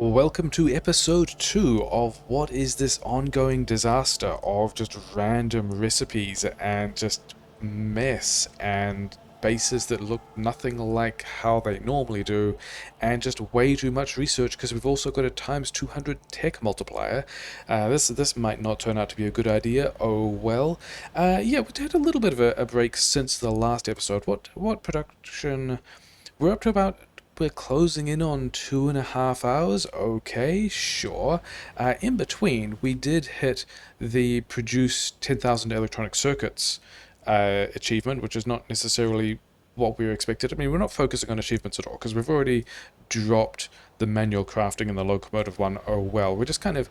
Welcome to episode 2 of what is this ongoing disaster of just random recipes and just mess and bases that look nothing like how they normally do, and just way too much research because we've also got a times 200 tech multiplier. This might not turn out to be a good idea. Oh well. Yeah, we had a little bit of a break since the last episode. What production? We're up to about. We're closing in on 2.5 hours. Okay, sure. In between, we did hit the produce 10,000 electronic circuits achievement, which is not necessarily what we were expected. I mean, we're not focusing on achievements at all because we've already dropped the manual crafting and the locomotive one. Oh well. We're just kind of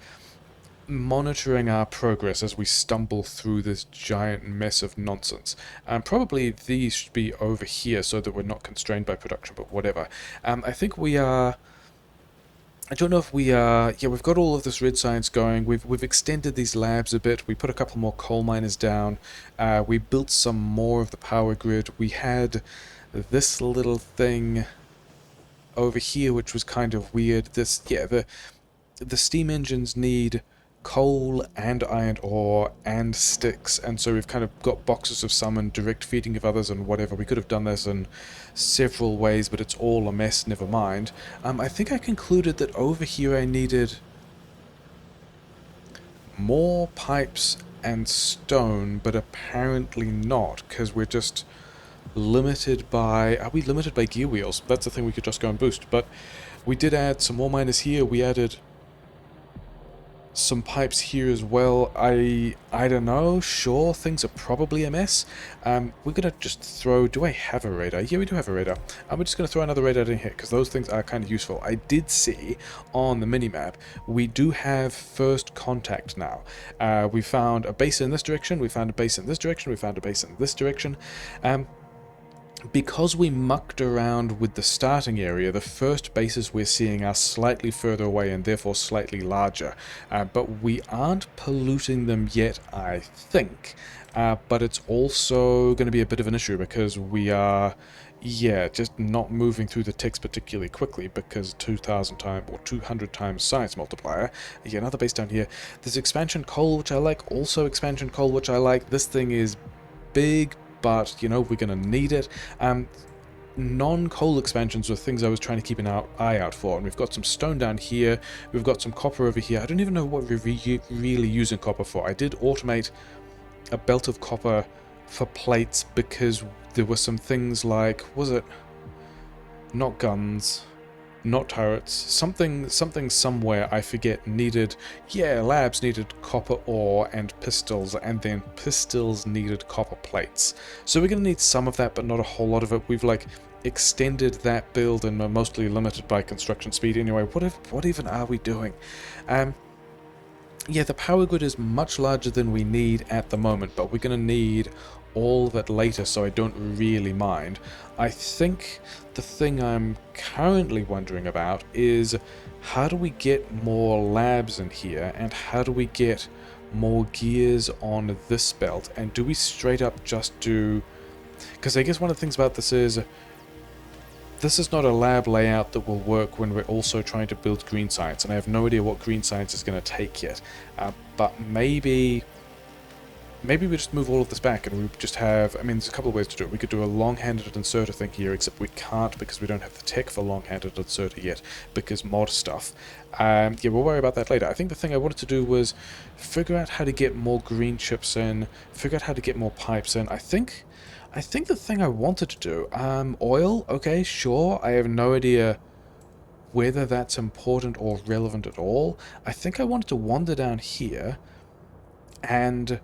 monitoring our progress as we stumble through this giant mess of nonsense. Probably these should be over here so that we're not constrained by production, but whatever. I think we are... I don't know if we are... Yeah, we've got all of this red science going. We've extended these labs a bit. We put a couple more coal miners down. We built some more of the power grid. We had this little thing over here, which was kind of weird. The steam engines need coal and iron ore and sticks, and so we've kind of got boxes of some and direct feeding of others and whatever. We could have done this in several ways, but it's all a mess, never mind. I think I concluded that over here I needed more pipes and stone, but apparently not, because we're just limited by... Are we limited by gear wheels? That's the thing, we could just go and boost, but we did add some more miners here. We added some pipes here as well. I don't know. Sure, things are probably a mess. We're gonna just throw... Do I have a radar? Yeah, we do have a radar. We're just gonna throw another radar in here because those things are kind of useful. I did see on the minimap we do have first contact now. We found a base in this direction. We found a base in this direction. We found a base in this direction. Because we mucked around with the starting area, the first bases we're seeing are slightly further away and therefore slightly larger. But we aren't polluting them yet, I think. But it's also going to be a bit of an issue because we are, yeah, just not moving through the ticks particularly quickly because 2,000 times or 200 times science multiplier. Yeah, another base down here. There's expansion coal, which I like. Also expansion coal, which I like. This thing is big, but, you know, we're going to need it. Non-coal expansions were things I was trying to keep an eye out for, and we've got some stone down here, we've got some copper over here. I don't even know what we're really using copper for. I did automate a belt of copper for plates because there were some things like, was it not guns, not turrets, something somewhere, I forget, needed, yeah, labs needed copper ore and pistols, and then pistols needed copper plates. So we're going to need some of that, but not a whole lot of it. We've, like, extended that build and are mostly limited by construction speed anyway. What even are we doing? Yeah, the power grid is much larger than we need at the moment, but we're going to need all of it later, so I don't really mind. I think the thing I'm currently wondering about is how do we get more labs in here, and how do we get more gears on this belt, and do we straight up just do... Because I guess one of the things about this is not a lab layout that will work when we're also trying to build green science, and I have no idea what green science is going to take yet. But maybe we just move all of this back and we just have... I mean, there's a couple of ways to do it. We could do a long-handed inserter thing here, except we can't because we don't have the tech for long-handed inserter yet, because mod stuff. Yeah, we'll worry about that later. I think the thing I wanted to do was figure out how to get more green chips in, figure out how to get more pipes in. I think the thing I wanted to do, oil, okay, sure, I have no idea whether that's important or relevant at all. I think I wanted to wander down here and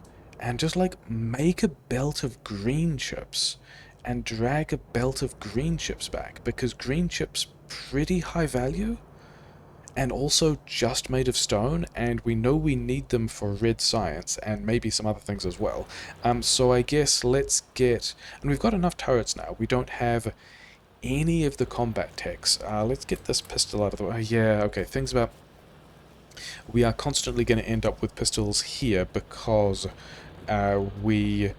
just, like, make a belt of green chips and drag a belt of green chips back, because green chips pretty high value and also just made of stone, and we know we need them for red science and maybe some other things as well. So I guess let's get... And we've got enough turrets now. We don't have any of the combat techs. Let's get this pistol out of the way. Yeah, okay, things about... We are constantly going to end up with pistols here because we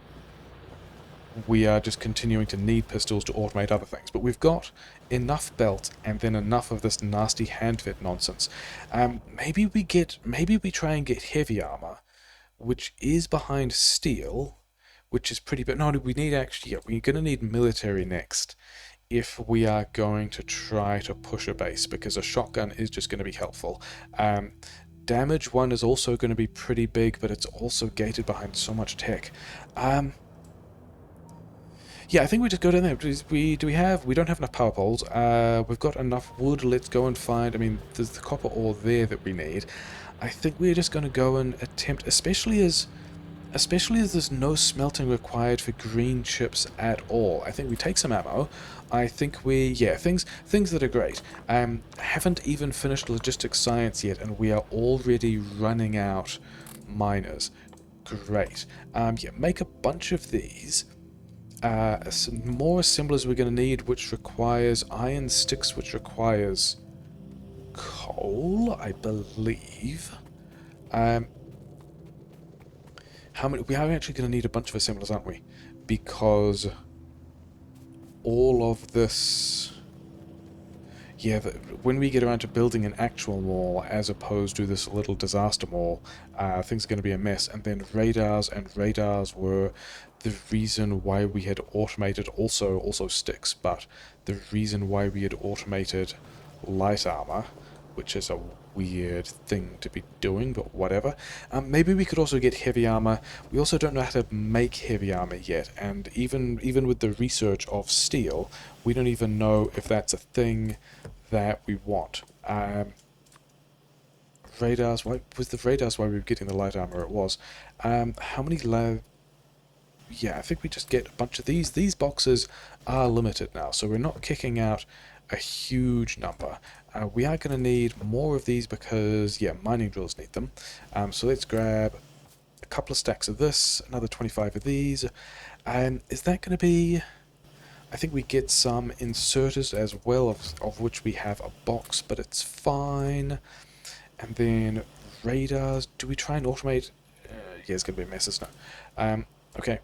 we are just continuing to need pistols to automate other things. But we've got enough belt and then enough of this nasty hand fit nonsense. Maybe we try and get heavy armor, which is behind steel, which is pretty bad. No, we need actually, yeah, we're going to need military next if we are going to try to push a base, because a shotgun is just going to be helpful. Damage 1 is also going to be pretty big, but it's also gated behind so much tech. Yeah, I think we just go down there. We don't have enough power poles. We've got enough wood. Let's go and find. I mean, there's the copper ore there that we need. I think we're just going to go and attempt, especially as there's no smelting required for green chips at all. I think we take some ammo. I think things that are great. Haven't even finished logistics science yet, and we are already running out miners. Great. Yeah, make a bunch of these. Some more assemblers we're going to need, which requires iron sticks, which requires coal, I believe. How many? We are actually going to need a bunch of assemblers, aren't we? Because all of this... Yeah, when we get around to building an actual mall as opposed to this little disaster mall, things are going to be a mess. And then radars were the reason why we had automated, also sticks, but the reason why we had automated light armor, which is a weird thing to be doing, but whatever. Maybe we could also get heavy armor. We also don't know how to make heavy armor yet, and even with the research of steel, we don't even know if that's a thing that we want. Radars, why we were getting the light armor? It was. How many yeah, I think we just get a bunch of these. These boxes are limited now, so we're not kicking out a huge number. We are going to need more of these because, yeah, mining drills need them. So let's grab a couple of stacks of this, another 25 of these. Is that going to be... I think we get some inserters as well, of which we have a box, but it's fine. And then radars. Do we try and automate? Yeah, it's going to be a mess, isn't it? Okay.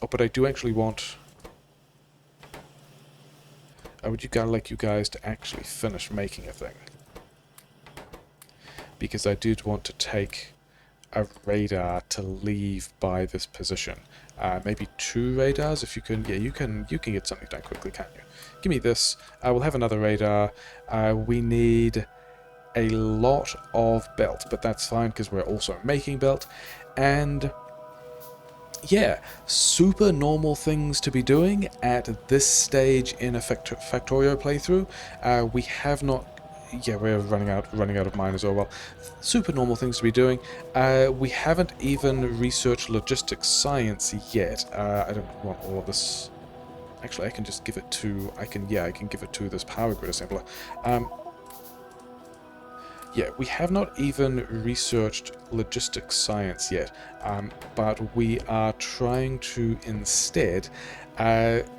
Oh, but I do actually want... I would like you guys to actually finish making a thing. Because I did want to take a radar to leave by this position. Maybe 2 radars if you can. Yeah, you can get something done quickly, can't you? Give me this. We'll have another radar. We need a lot of belt, but that's fine because we're also making belt. And yeah, super normal things to be doing at this stage in a Factorio playthrough. We have not... Yeah, we're running out of mine as well. Super normal things to be doing. We haven't even researched logistics science yet. I don't want all of this. Actually, I can just give it to... I can give it to this power grid assembler. Yeah, we have not even researched logistics science yet, but we are trying to instead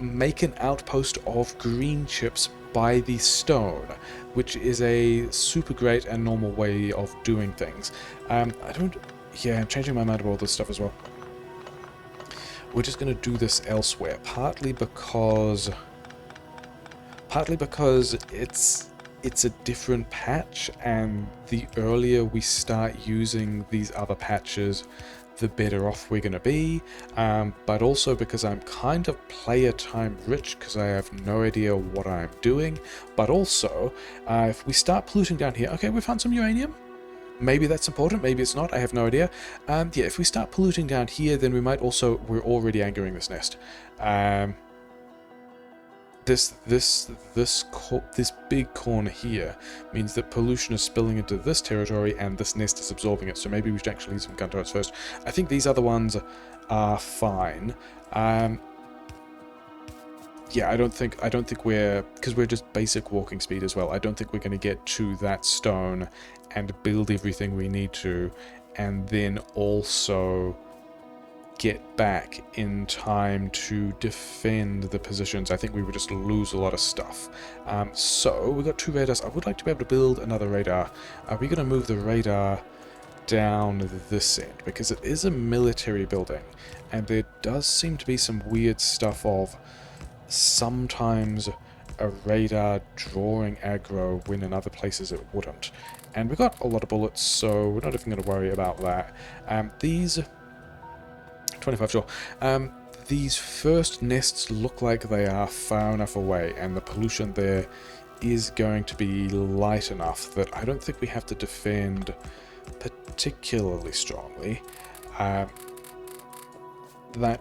make an outpost of green chips by the stone, which is a super great and normal way of doing things. I'm changing my mind about all this stuff as well. We're just going to do this elsewhere, partly because it's a different patch, and the earlier we start using these other patches, the better off we're going to be, but also because I'm kind of player time rich because I have no idea what I'm doing, but also, if we start polluting down here, okay, we found some uranium, maybe that's important, maybe it's not, I have no idea. Yeah, if we start polluting down here, then we might also, we're already angering this nest. This big corner here means that pollution is spilling into this territory and this nest is absorbing it, so maybe we should actually use some gun turrets first. I think these other ones are fine. Yeah, I don't think we're, because we're just basic walking speed as well, I don't think we're going to get to that stone and build everything we need to, and then also get back in time to defend the positions. I think we would just lose a lot of stuff. So we've got 2 radars. I would like to be able to build another radar. Are we going to move the radar down this end, because it is a military building, and there does seem to be some weird stuff of sometimes a radar drawing aggro when in other places it wouldn't. And we got a lot of bullets, so we're not even going to worry about that. These 25 sure. These first nests look like they are far enough away, and the pollution there is going to be light enough that I don't think we have to defend particularly strongly. That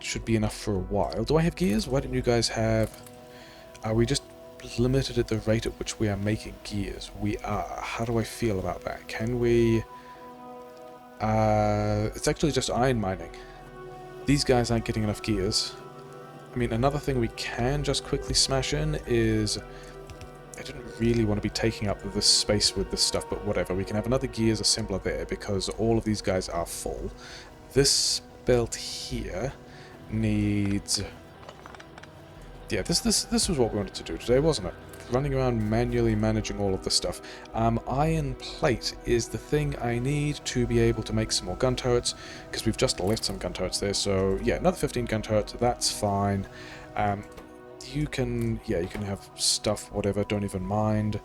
should be enough for a while. Do I have gears? Why don't you guys have... Are we just limited at the rate at which we are making gears? We are. How do I feel about that? Can we... it's actually just iron mining. These guys aren't getting enough gears. I mean, another thing we can just quickly smash in is... I didn't really want to be taking up this space with this stuff, but whatever. We can have another gears assembler there, because all of these guys are full. This belt here needs... Yeah, this was what we wanted to do today, wasn't it? Running around manually managing all of this stuff. Iron plate is the thing I need to be able to make some more gun turrets, because we've just left some gun turrets there, so yeah, another 15 gun turrets, that's fine. You can have stuff, whatever, don't even mind.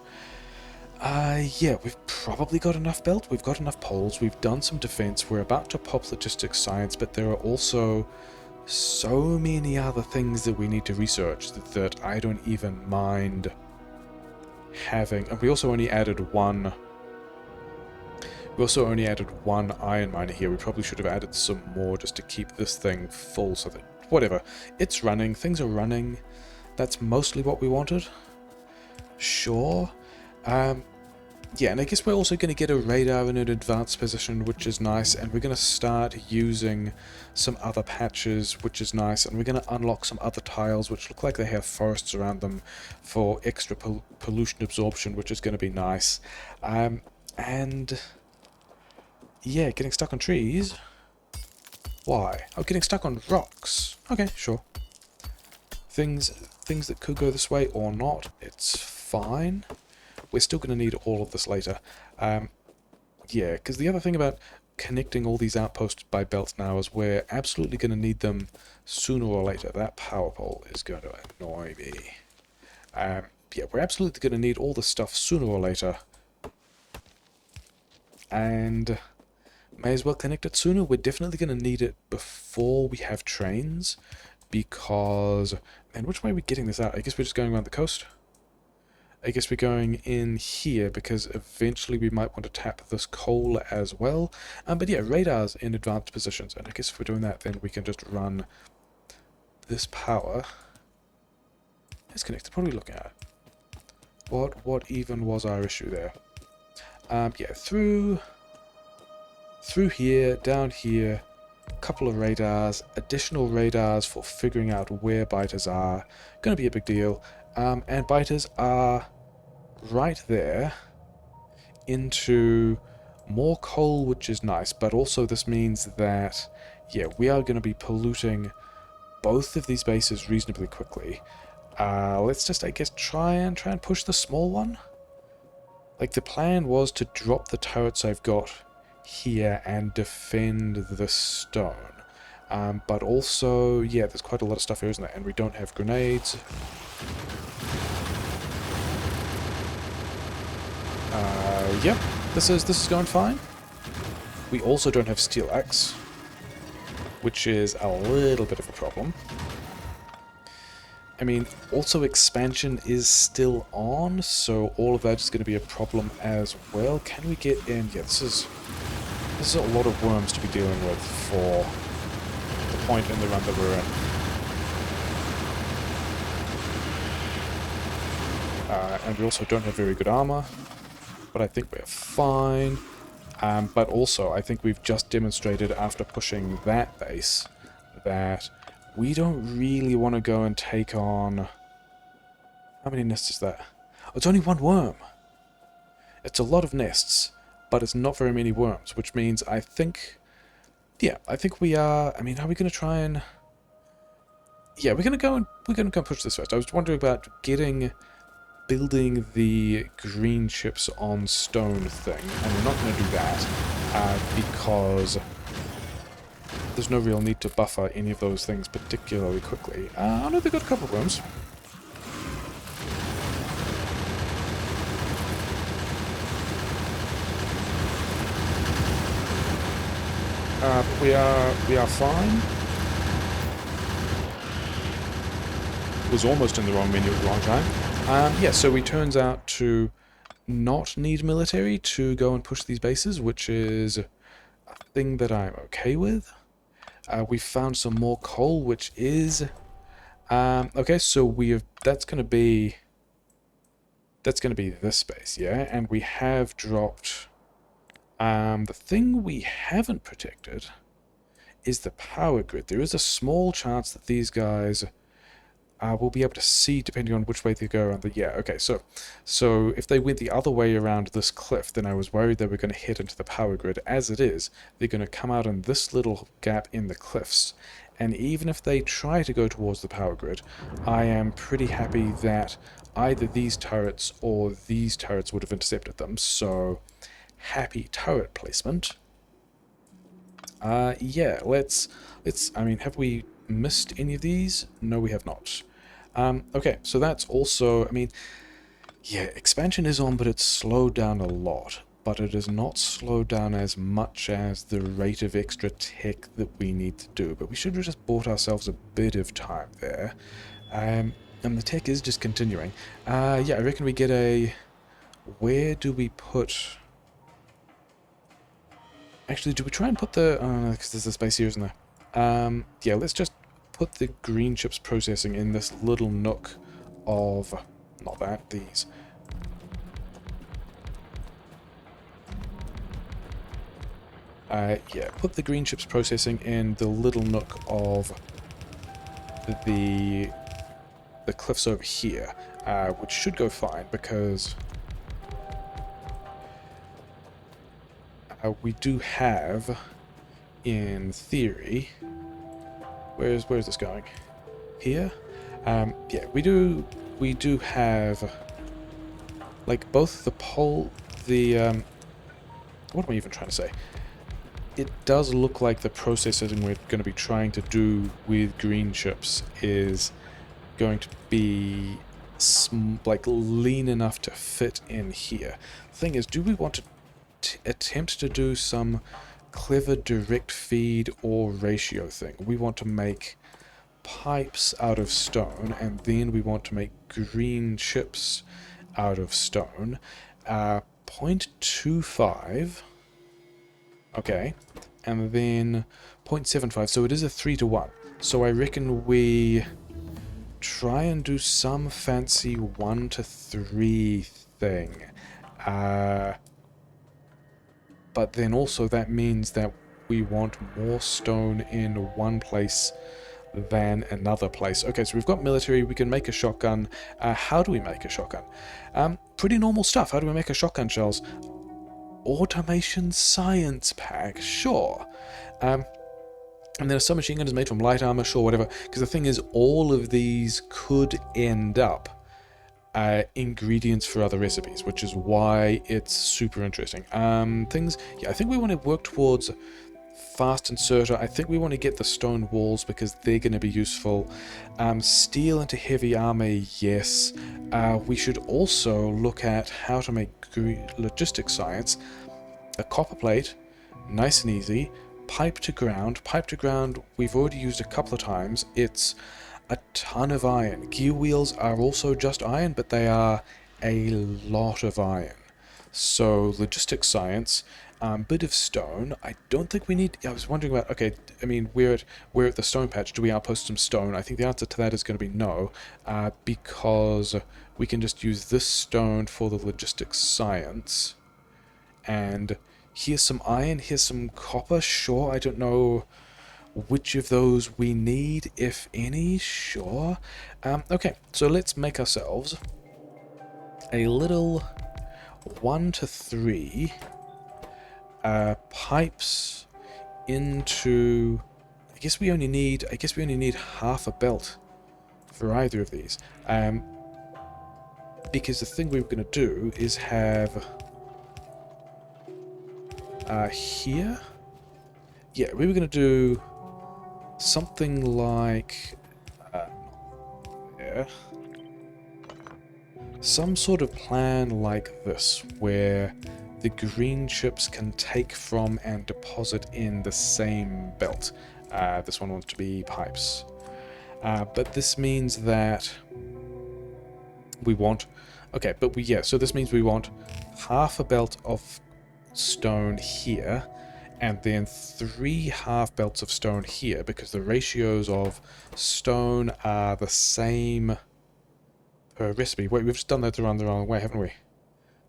Yeah, we've probably got enough belt, we've got enough poles, we've done some defense, we're about to pop logistics science, but there are also so many other things that we need to research that I don't even mind having. And we also only added one iron miner here. We probably should have added some more just to keep this thing full, so that whatever, it's running, things are running. That's mostly what we wanted. Sure. Yeah, and I guess we're also going to get a radar in an advanced position, which is nice, and we're going to start using some other patches, which is nice, and we're going to unlock some other tiles, which look like they have forests around them for extra pollution absorption, which is going to be nice. And yeah, getting stuck on trees. Why? Oh, getting stuck on rocks. Okay, sure. Things that could go this way or not, it's fine. We're still going to need all of this later. Yeah, because the other thing about connecting all these outposts by belts now is we're absolutely going to need them sooner or later. That power pole is going to annoy me. Yeah, we're absolutely going to need all this stuff sooner or later. And may as well connect it sooner. We're definitely going to need it before we have trains, because... Man, which way are we getting this out? I guess we're just going around the coast. I guess we're going in here, because eventually we might want to tap this coal as well. But yeah, radars in advanced positions, and I guess if we're doing that, then we can just run this power. It's connected. What are we looking at? What even was our issue there? Yeah, through here, down here, a couple of radars, additional radars for figuring out where biters are. Going to be a big deal. And biters are right there into more coal, which is nice, but also this means that, yeah, we are going to be polluting both of these bases reasonably quickly. Let's just, I guess, try and push the small one. Like, the plan was to drop the turrets I've got here and defend the stone. But also, yeah, there's quite a lot of stuff here, isn't there? And we don't have grenades. Yep, this is going fine. We also don't have steel axe, which is a little bit of a problem. I mean, also expansion is still on, so all of that is going to be a problem as well. Can we get in? Yeah, this is a lot of worms to be dealing with for the point in the run that we're in. And we also don't have very good armor, but I think we're fine. But also, I think we've just demonstrated after pushing that base that we don't really want to go and take on... How many nests is that? Oh, it's only one worm. It's a lot of nests, but it's not very many worms, which means I think... Yeah, I think we are... I mean, are we going to try and... Yeah, we're going to go and push this first. I was wondering about getting building the green chips on stone thing, and we're not going to do that because there's no real need to buffer any of those things particularly quickly. I know they've got a couple of rooms. But we are fine. Was almost in the wrong menu at the wrong time. Yeah, so it turns out to not need military to go and push these bases, which is a thing that I'm okay with. We found some more coal, which is okay. So that's gonna be this space, yeah. And we have dropped. The thing we haven't protected is the power grid. There is a small chance that these guys will be able to see depending on which way they go around the... Yeah, okay, so if they went the other way around this cliff, then I was worried they were going to hit into the power grid. As it is, they're going to come out in this little gap in the cliffs. And even if they try to go towards the power grid, I am pretty happy that either these turrets or these turrets would have intercepted them. So, happy turret placement. Yeah, let's... I mean, have we missed any of these? No, we have not. Okay, so that's also... I mean, yeah, expansion is on, but it's slowed down a lot. But it is not slowed down as much as the rate of extra tech that we need to do. But we should have just bought ourselves a bit of time there. And the tech is just continuing. Yeah, I reckon we get a... Where do we put... Actually, do we try and put the... because there's a space here, isn't there? Yeah, let's just put the green chips processing in this little nook of... Not that, these. Yeah, put the green chips processing in the little nook of the cliffs over here, which should go fine, because... we do have, in theory, where's this going? Here? Yeah, we do have, like, both the what am I even trying to say? It does look like the processing we're going to be trying to do with green chips is going to be, like, lean enough to fit in here. The thing is, do we want to attempt to do some clever direct feed or ratio thing? We want to make pipes out of stone, and then we want to make green chips out of stone. 0.25, okay, and then 0.75, so it is a 3-to-1. So I reckon we try and do some fancy 1-to-3 thing. But then also that means that we want more stone in one place than another place. Okay, so we've got military, we can make a shotgun. How do we make a shotgun? Pretty normal stuff. How do we make a shotgun, shells? Automation science pack, sure. And then a submachine gun is made from light armor, sure, whatever. Because the thing is, all of these could end up ingredients for other recipes, which is why it's super interesting. Things, yeah, I think we want to work towards fast inserter. I think we want to get the stone walls because they're going to be useful. Steel into heavy armor, yes. We should also look at how to make logistics science. A copper plate, nice and easy. Pipe to ground. Pipe to ground, we've already used a couple of times. It's a ton of iron. Gear wheels are also just iron, but they are a lot of iron. So, logistics science, bit of stone. I don't think we need... I was wondering about... Okay, I mean, we're at the stone patch. Do we outpost some stone? I think the answer to that is going to be no, because we can just use this stone for the logistics science. And here's some iron, here's some copper. Sure, I don't know which of those we need, if any. Sure. Okay, so let's make ourselves a little 1-to-3 pipes into... I guess we only need half a belt for either of these. Because the thing we were going to do is have here. Yeah, we were going to do something like yeah, some sort of plan like this, where the green chips can take from and deposit in the same belt. This one wants to be pipes. But this means that we want... Okay, but yeah, so this means we want half a belt of stone here, and then 3 half belts of stone here, because the ratios of stone are the same per recipe. Wait, we've just done that around the wrong way, haven't we?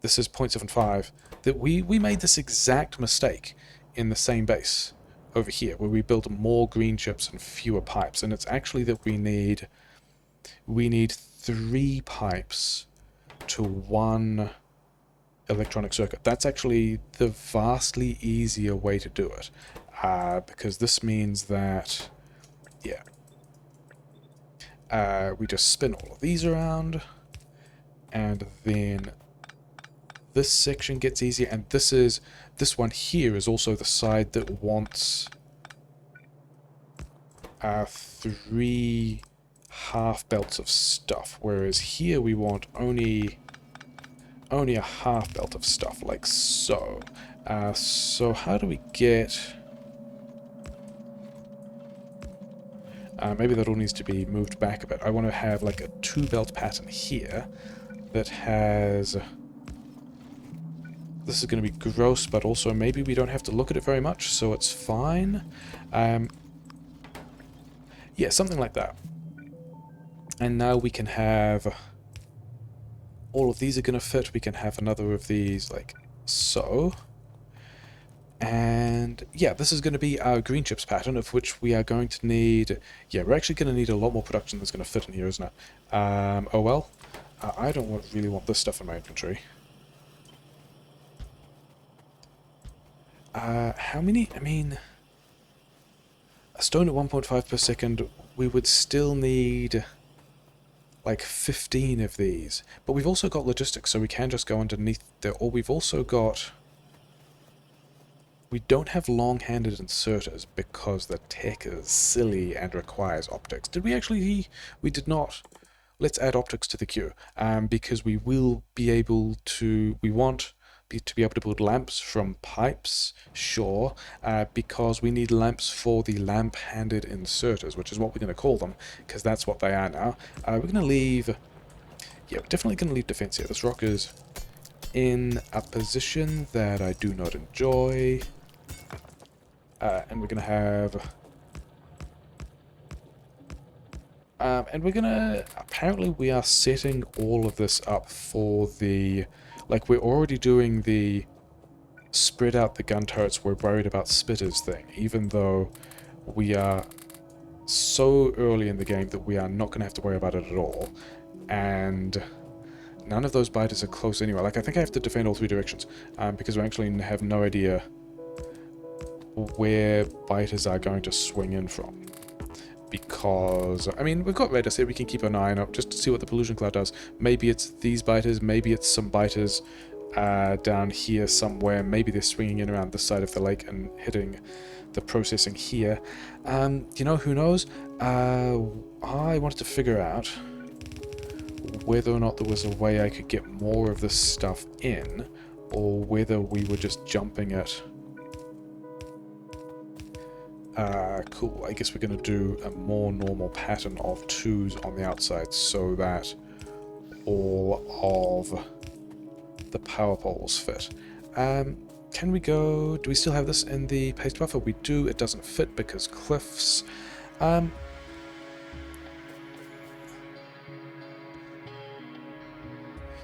This is 0.75. That we made this exact mistake in the same base over here, where we built more green chips and fewer pipes, and it's actually that we need 3 pipes to 1 electronic circuit. That's actually the vastly easier way to do it, because this means that, yeah, we just spin all of these around, and then this section gets easier, and this one here is also the side that wants 3 half belts of stuff, whereas here we want only a half belt of stuff, like so. So how do we get... maybe that all needs to be moved back a bit. I want to have like a 2-belt pattern here that has... This is going to be gross, but also maybe we don't have to look at it very much, so it's fine. Yeah, something like that. And now we can have... All of these are going to fit. We can have another of these like so. And yeah, this is going to be our green chips pattern, of which we are going to need... Yeah, we're actually going to need a lot more production that's going to fit in here, isn't it? Oh well. I don't really want this stuff in my inventory. How many? I mean... A stone at 1.5 per second, we would still need... like 15 of these. But we've also got logistics, so we can just go underneath there. Or we've also got... We don't have long-handed inserters because the tech is silly and requires optics. Did we actually... We did not. Let's add optics to the queue. Because we will be able to... We want to be able to build lamps from pipes, sure, because we need lamps for the lamp-handed inserters, which is what we're going to call them, because that's what they are now. We're going to leave... Yeah, we're definitely going to leave defense here. This rock is in a position that I do not enjoy. And we're going to have... and we're going to... Apparently we are setting all of this up for the... Like, we're already doing the spread out the gun turrets, we're worried about spitters thing, even though we are so early in the game that we are not going to have to worry about it at all. And none of those biters are close anyway. Like, I think I have to defend all 3 directions, because we actually have no idea where biters are going to swing in from. Because, I mean, we've got radar here, we can keep an eye on it just to see what the pollution cloud does. Maybe it's these biters, maybe it's some biters down here somewhere, maybe they're swinging in around this side of the lake and hitting the processing here. You know, who knows? I wanted to figure out whether or not there was a way I could get more of this stuff in, or whether we were just jumping it. Cool. I guess we're going to do a more normal pattern of 2s on the outside so that all of the power poles fit. Can we go... Do we still have this in the paste buffer? We do. It doesn't fit because cliffs. Yeah,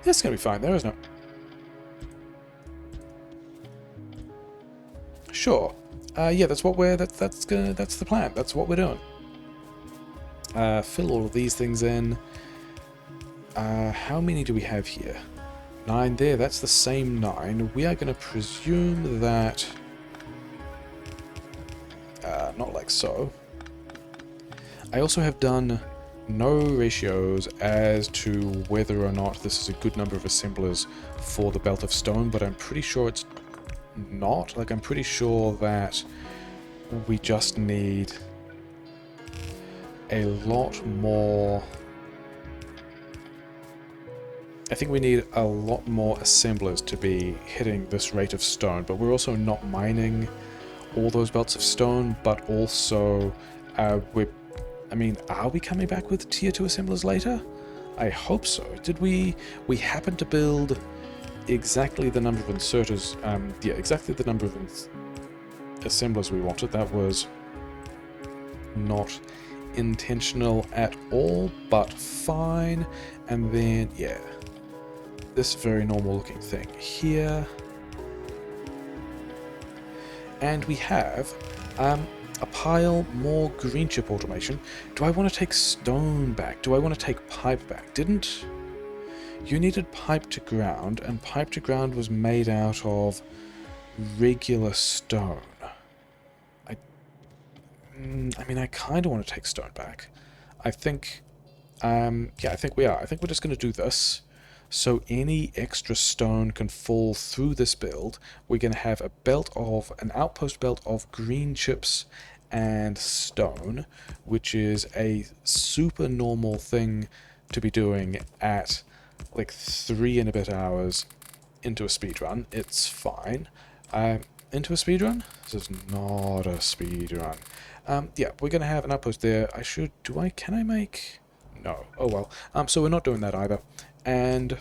it's going to be fine there, isn't it? Sure. Yeah, that's what we're... That's the plan. That's what we're doing. Fill all of these things in. How many do we have here? 9 there. That's the same 9. We are going to presume that... not like so. I also have done no ratios as to whether or not this is a good number of assemblers for the belt of stone, but I'm pretty sure it's not. Like, I'm pretty sure that we just need a lot more. I think we need a lot more assemblers to be hitting this rate of stone, but we're also not mining all those belts of stone, but also I mean, are we coming back with tier 2 assemblers later? I hope so. Did we happen to build exactly the number of inserters, yeah, exactly the number of assemblers we wanted. That was not intentional at all, but fine. And then, yeah, this very normal looking thing here. And we have a pile more green chip automation. Do I want to take stone back? Do I want to take pipe back? Didn't... You needed pipe to ground, and pipe to ground was made out of regular stone. I mean, I kind of want to take stone back. I think... yeah, I think we are. I think we're just going to do this. So any extra stone can fall through this build. We're going to have an outpost belt of green chips and stone, which is a super normal thing to be doing at like 3 and a bit hours into a speedrun. It's fine. Into a speedrun? This is not a speedrun. Yeah, we're going to have an outpost there. Can I make... No. Oh well. So we're not doing that either. And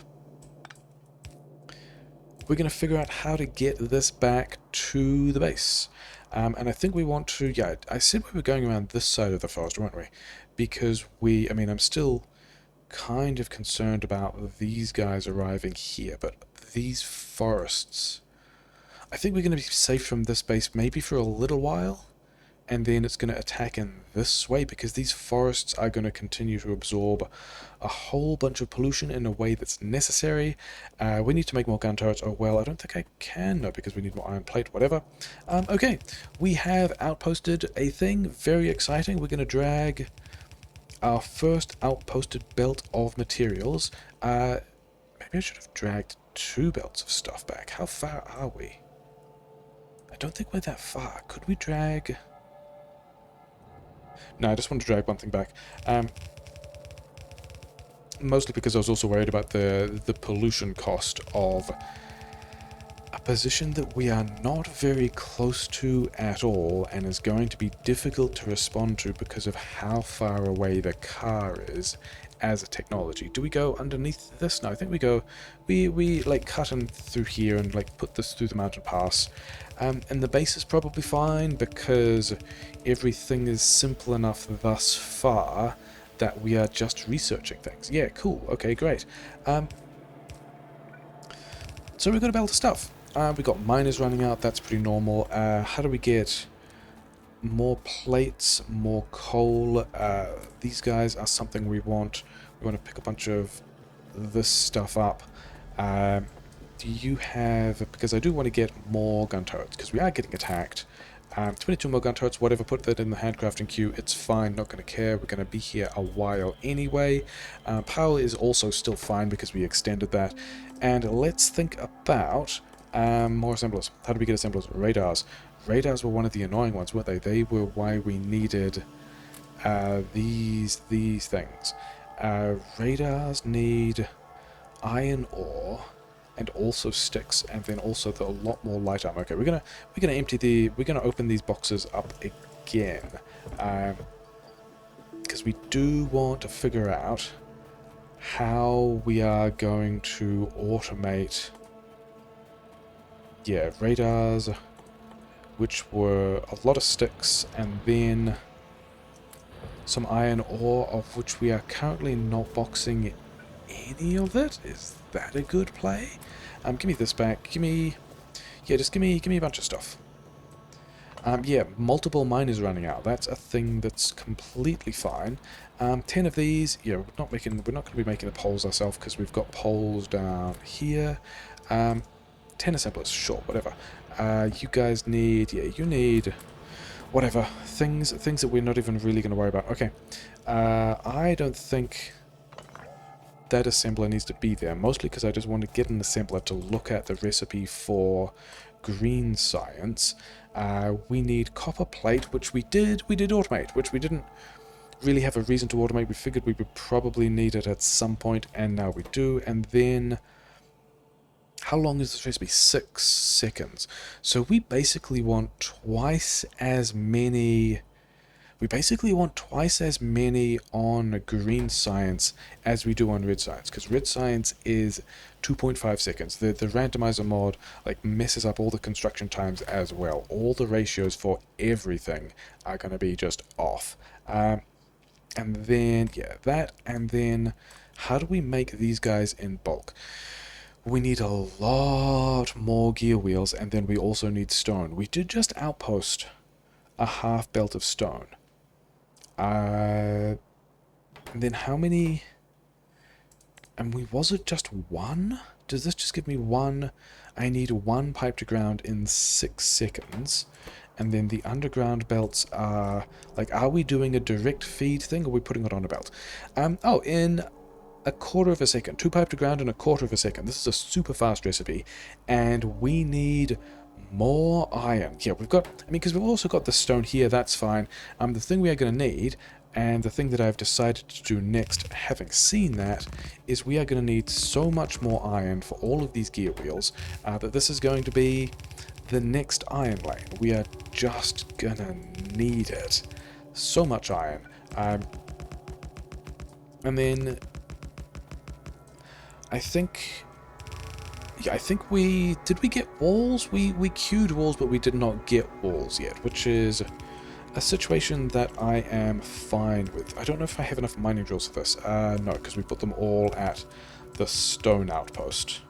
we're going to figure out how to get this back to the base. And I think we want to... Yeah, I said we were going around this side of the forest, weren't we? Because I mean, I'm still kind of concerned about these guys arriving here, but these forests... I think we're going to be safe from this base maybe for a little while, and then it's going to attack in this way, because these forests are going to continue to absorb a whole bunch of pollution in a way that's necessary. We need to make more gun turrets. Oh, well, I don't think I can, no, because we need more iron plate, whatever. Okay, we have outposted a thing, very exciting. We're going to drag our first outposted belt of materials. Maybe I should have dragged 2 belts of stuff back. How far are we? I don't think we're that far. Could we drag... No, I just want to drag one thing back. Mostly because I was also worried about the pollution cost of a position that we are not very close to at all, and is going to be difficult to respond to because of how far away the car is as a technology. Do we go underneath this? No, I think we go... We like cut in through here and like put this through the mountain pass. And the base is probably fine because everything is simple enough thus far that we are just researching things. Yeah, cool. Okay, great. So we've got a belt of stuff. We've got miners running out. That's pretty normal. How do we get more plates, more coal? These guys are something we want. We want to pick a bunch of this stuff up. Do you have... Because I do want to get more gun turrets, because we are getting attacked. 22 more gun turrets, whatever, put that in the handcrafting queue, it's fine, not going to care, we're going to be here a while anyway. Power is also still fine because we extended that. And let's think about more assemblers. How do we get assemblers? Radars. Radars were one of the annoying ones, weren't they? They were why we needed these things. Radars need iron ore and also sticks, and then also a lot more light armor. Okay, we're gonna open these boxes up again, because we do want to figure out how we are going to automate, yeah, radars, which were a lot of sticks, and then some iron ore, of which we are currently not boxing any of it. Is that a good play? Give me this back. Give me... Yeah, just give me a bunch of stuff. Yeah, multiple miners running out. That's a thing that's completely fine. 10 of these. Yeah, we're not going to be making the poles ourselves because we've got poles down here. 10 assemblers, sure, whatever. You guys need... Yeah, you need Whatever. Things that we're not even really going to worry about. Okay. I don't think that assembler needs to be there, mostly because I just want to get an assembler to look at the recipe for green science. We need copper plate, which we did automate, which we didn't really have a reason to automate. We figured we would probably need it at some point, and now we do. And then, how long is this recipe? 6 seconds. So we basically want twice as many... We basically want twice as many on green science as we do on red science, because red science is 2.5 seconds. The randomizer mod like messes up all the construction times as well. All the ratios for everything are going to be just off. And then, yeah, that, and then how do we make these guys in bulk? We need a lot more gear wheels, and then we also need stone. We did just outpost a half belt of stone. And then how many... And was it just one? Does this just give me one? I need one pipe to ground in 6 seconds. And then the underground belts are... Like, are we doing a direct feed thing, or are we putting it on a belt? Oh, in a quarter of a second. 2 pipe to ground in a quarter of a second. This is a super fast recipe. And we need... more iron. Yeah, we've got... I mean, because we've also got the stone here, that's fine. The thing we are going to need, and the thing that I've decided to do next, having seen that, is we are going to need so much more iron for all of these gear wheels, that this is going to be the next iron lane. We are just going to need it. So much iron. And then... I think... Yeah, I think we... Did we get walls? We queued walls, but we did not get walls yet, which is a situation that I am fine with. I don't know if I have enough mining drills for this. No, because we put them all at the stone outpost.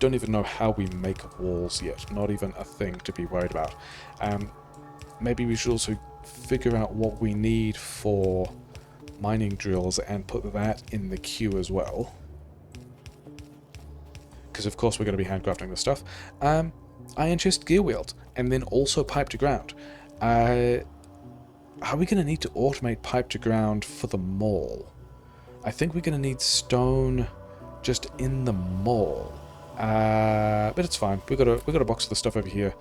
Don't even know how we make walls yet. Not even a thing to be worried about. Maybe we should also figure out what we need for mining drills and put that in the queue as well. Because of course we're going to be handcrafting this stuff. Iron chest gear wheels, and then also pipe to ground. Are we going to need to automate pipe to ground for the mall? I think we're going to need stone just in the mall. But it's fine. We got a box of the stuff over here.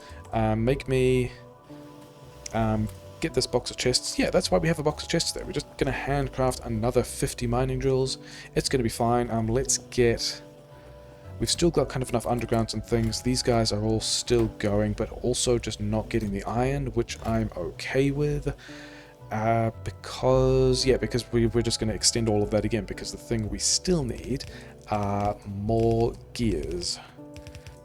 Make me get this box of chests. Yeah, that's why we have a box of chests there. We're just going to handcraft another 50 mining drills. It's going to be fine. Let's get... We've still got kind of enough undergrounds and things. These guys are all still going, but also just not getting the iron, which I'm okay with. Because we're just going to extend all of that again, because the thing we still need are more gears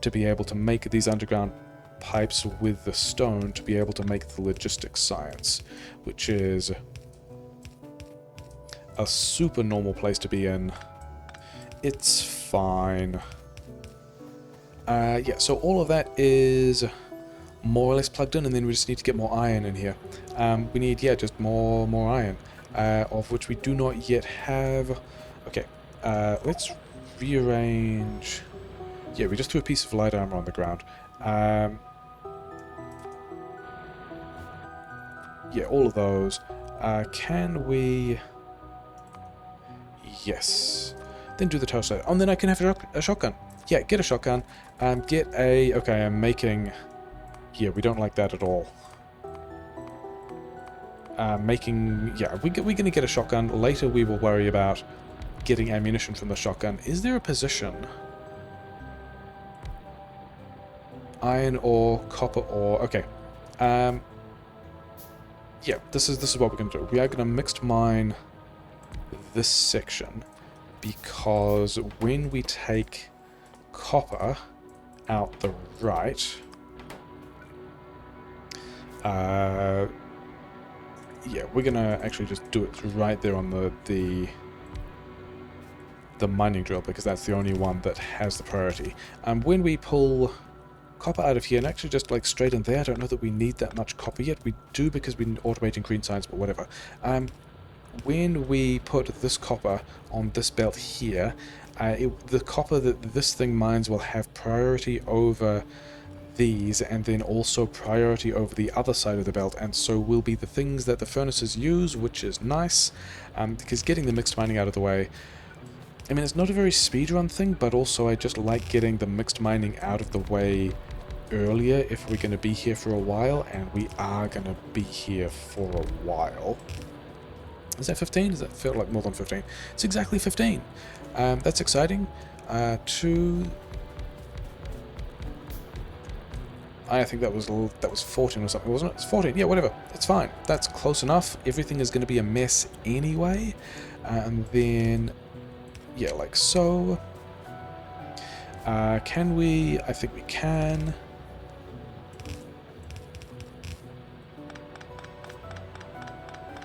to be able to make these underground pipes with the stone to be able to make the logistics science, which is a super normal place to be in. It's fine. Yeah, so all of that is more or less plugged in, and then we just need to get more iron in here. We need, yeah, just more iron, of which we do not yet have. Okay, let's rearrange. Yeah, we just threw a piece of light armor on the ground. Yeah, all of those. Can we... Yes. Then do the toast light. Oh, and then I can have a shotgun. Yeah, get a shotgun. Get a... Okay, I'm making... Yeah, we don't like that at all. Making... Yeah, we're going to get a shotgun. Later we will worry about getting ammunition from the shotgun. Is there a position? Iron ore, copper ore... Okay. Yeah, this is what we're going to do. We are going to mixed mine this section, because when we take copper out the right, yeah, we're gonna actually just do it right there on the mining drill, because that's the only one that has the priority. When we pull copper out of here, and actually just like straight in there, I don't know that we need that much copper yet. We do, because we're automating green science, but whatever. When we put this copper on this belt here, the copper that this thing mines will have priority over these, and then also priority over the other side of the belt, and so will be the things that the furnaces use, which is nice, because getting the mixed mining out of the way, I mean, it's not a very speedrun thing, but also I just like getting the mixed mining out of the way earlier if we're going to be here for a while, and we are going to be here for a while. Is that 15? Does that feel like more than 15? It's exactly 15. That's exciting. I think that was 14 or something, wasn't it? It's 14. Yeah, whatever. It's fine. That's close enough. Everything is going to be a mess anyway. And then, yeah, like so. Can we? I think we can.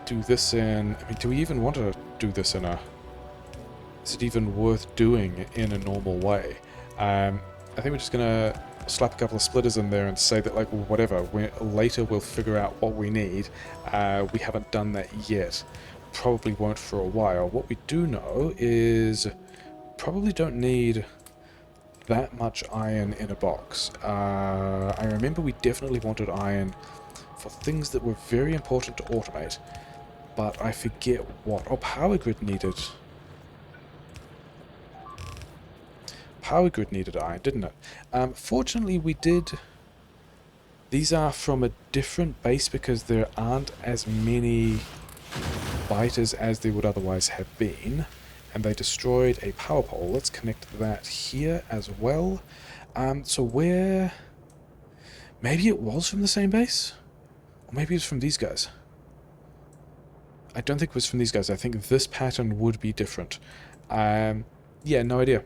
Do this in... I mean, do we even want to do this in a... Is it even worth doing in a normal way? I think we're just going to slap a couple of splitters in there and say that, like, whatever, later we'll figure out what we need. We haven't done that yet. Probably won't for a while. What we do know is probably don't need that much iron in a box. I remember we definitely wanted iron for things that were very important to automate, but I forget what. Oh, power grid needed... Power grid needed iron, didn't it? Fortunately, we did... These are from a different base because there aren't as many biters as there would otherwise have been. And they destroyed a power pole. Let's connect that here as well. So where... Maybe it was from the same base? Or maybe it's from these guys. I don't think it was from these guys. I think this pattern would be different. Yeah, no idea.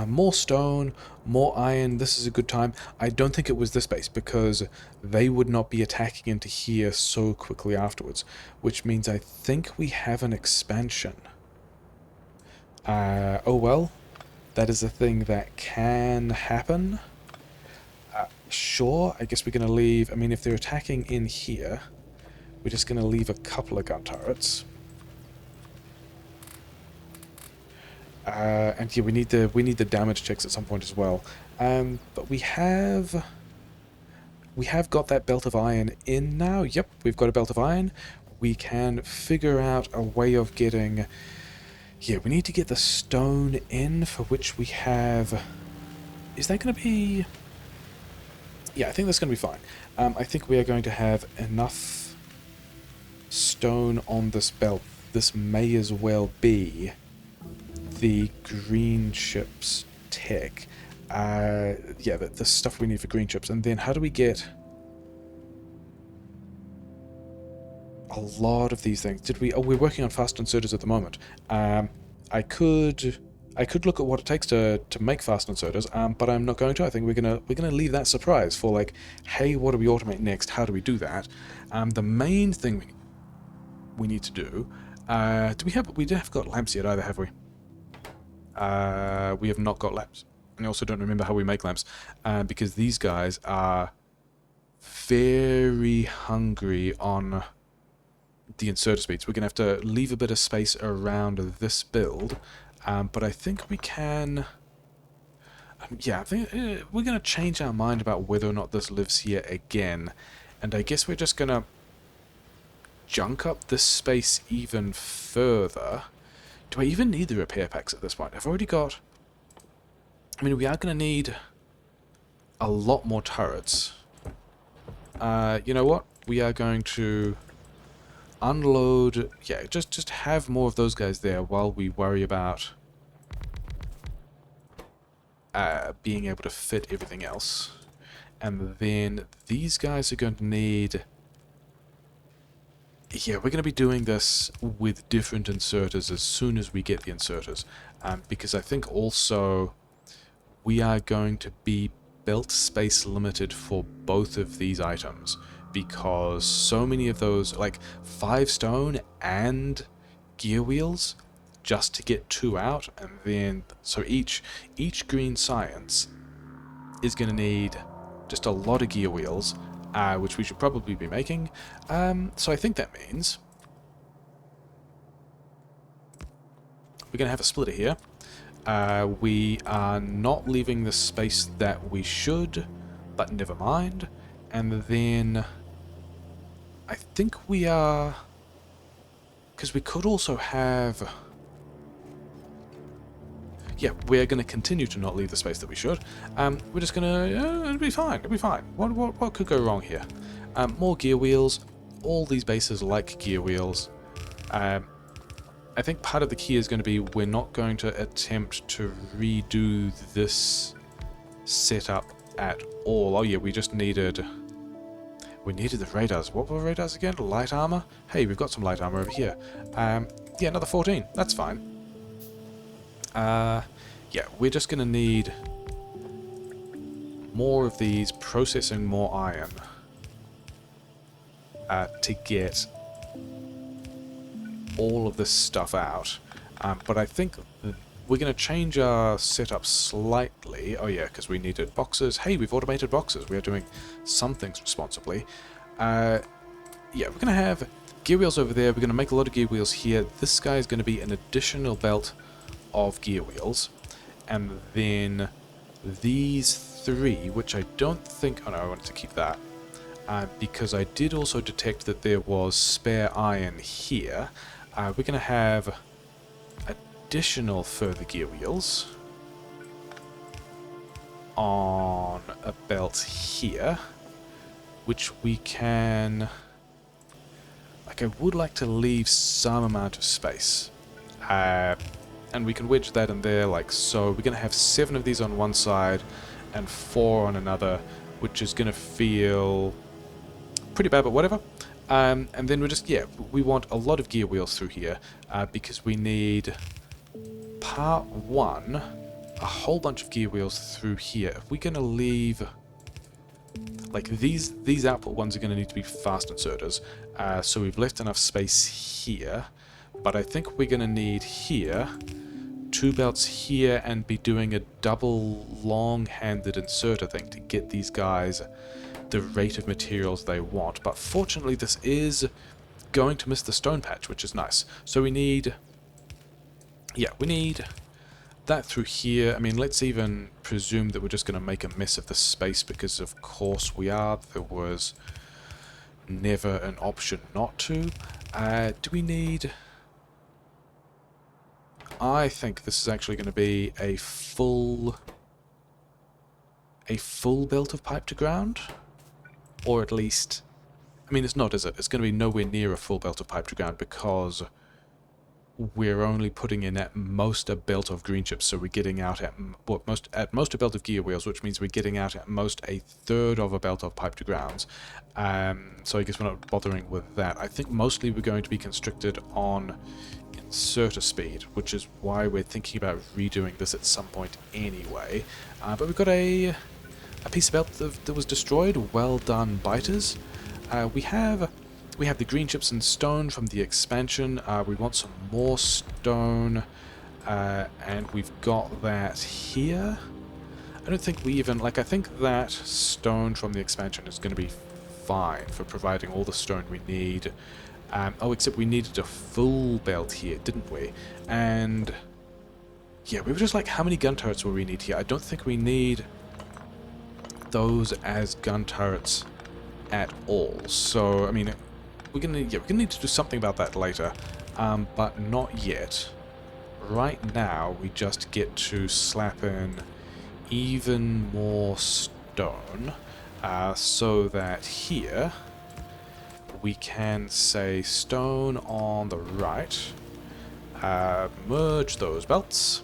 More stone, more iron, this is a good time. I don't think it was this base, because they would not be attacking into here so quickly afterwards, which means I think we have an expansion. Oh well, that is a thing that can happen. Sure, I guess we're going to leave... I mean, if they're attacking in here, we're just going to leave a couple of gun turrets. And yeah, we need the damage checks at some point as well. But we have got that belt of iron in now. Yep, we've got a belt of iron. We can figure out a way of getting... Yeah, we need to get the stone in, for which we have... Is that going to be... Yeah, I think that's going to be fine. I think we are going to have enough stone on this belt. This may as well be the green chips tech. Yeah, the stuff we need for green chips. And then how do we get a lot of these things? Did we... Oh, we're working on fast inserters at the moment. I could look at what it takes to make fast inserters, but I'm not going to. I think we're gonna leave that surprise for, like, hey, what do we automate next? How do we do that? The main thing we need to do... we have got lamps yet either, have we? We have not got lamps. And I also don't remember how we make lamps, because these guys are very hungry on the inserter speeds. We're going to have to leave a bit of space around this build, but I think we can... yeah, I think we're going to change our mind about whether or not this lives here again, and I guess we're just going to junk up this space even further. Do I even need the repair packs at this point? I've already got... I mean, we are going to need a lot more turrets. You know what? We are going to unload... Yeah, just have more of those guys there while we worry about being able to fit everything else. And then these guys are going to need... Yeah, we're going to be doing this with different inserters as soon as we get the inserters. Because I think also we are going to be belt space limited for both of these items. Because so many of those, like 5 stone and gear wheels, just to get 2 out. And then, so each green science is going to need just a lot of gear wheels. Which we should probably be making. So I think that means we're going to have a splitter here. We are not leaving the space that we should, but never mind. And then I think we are... because we could also have... yeah, we're going to continue to not leave the space that we should. We're just going to... it'll be fine, it'll be fine. What could go wrong here? More gear wheels. All these bases like gear wheels. I think part of the key is going to be we're not going to attempt to redo this setup at all. Oh yeah, we just needed... we needed the radars. What were radars again? Light armor? Hey, we've got some light armor over here. Yeah, another 14. That's fine. Yeah, we're just going to need more of these, processing more iron to get all of this stuff out. But I think we're going to change our setup slightly. Oh yeah, because we needed boxes. Hey, we've automated boxes. We are doing some things responsibly. Yeah, we're going to have gear wheels over there. We're going to make a lot of gear wheels here. This guy is going to be an additional belt of gear wheels. And then these three, which I don't think... oh no, I wanted to keep that. Because I did also detect that there was spare iron here. We're going to have additional further gear wheels on a belt here, which we can... like, I would like to leave some amount of space. And we can wedge that in there like so. We're going to have 7 of these on one side and 4 on another, which is going to feel pretty bad, but whatever. And then we're just, yeah, we want a lot of gear wheels through here, because we need part 1, a whole bunch of gear wheels through here. If we're going to leave... like, these output ones are going to need to be fast inserters, so we've left enough space here, but I think we're going to need here 2 belts here and be doing a double long-handed inserter thing to get these guys the rate of materials they want. But fortunately this is going to miss the stone patch, which is nice. So we need... yeah, we need that through here. I mean, let's even presume that we're just going to make a mess of the space, because of course we are. There was never an option not to. Do we need... I think this is actually going to be a full belt of pipe to ground, or at least, I mean, it's not, is it? It's going to be nowhere near a full belt of pipe to ground, because we're only putting in at most a belt of green chips, so we're getting out at most a belt of gear wheels, which means we're getting out at most a third of a belt of pipe to grounds. So I guess we're not bothering with that. I think mostly we're going to be constricted on inserter speed, which is why we're thinking about redoing this at some point anyway. But we've got a piece of belt that was destroyed. Well done, biters. We have the green chips and stone from the expansion. We want some more stone, and we've got that here. I don't think we even... like, I think that stone from the expansion is going to be fine for providing all the stone we need. Oh, except we needed a full belt here, didn't we? And yeah, we were just like, how many gun turrets will we need here? I don't think we need those as gun turrets at all. So, I mean, we're gonna need to do something about that later, but not yet. Right now, we just get to slap in even more stone, so that here we can say stone on the right, merge those belts.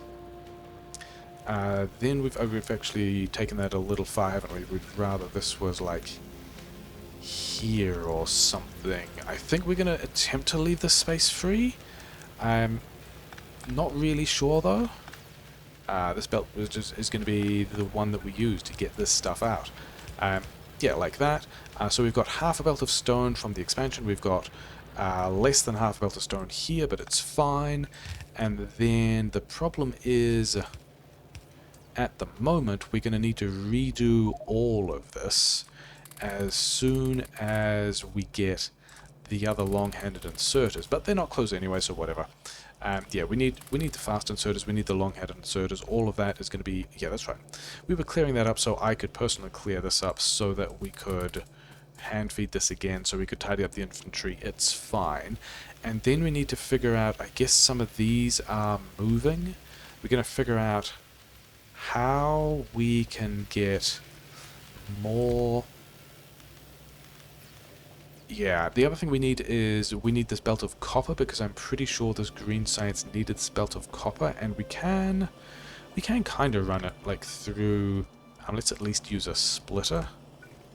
Then we've actually taken that a little far, haven't we? We'd rather this was like here or something. I think we're going to attempt to leave this space free. I'm not really sure though. This belt is going to be the one that we use to get this stuff out. Yeah, like that. So we've got half a belt of stone from the expansion. We've got less than half a belt of stone here, but it's fine. And then the problem is, at the moment, we're going to need to redo all of this as soon as we get the other long-handed inserters. But they're not closed anyway, so whatever. Yeah, we need the fast inserters, we need the long-headed inserters, all of that is going to be... Yeah, that's right. We were clearing that up so I could personally clear this up so that we could hand feed this again, so we could tidy up the infantry. It's fine. And then we need to figure out, I guess some of these are moving. We're going to figure out how we can get more... Yeah, the other thing we need is we need this belt of copper, because I'm pretty sure this green science needed this belt of copper, and we can kind of run it like through... let's at least use a splitter,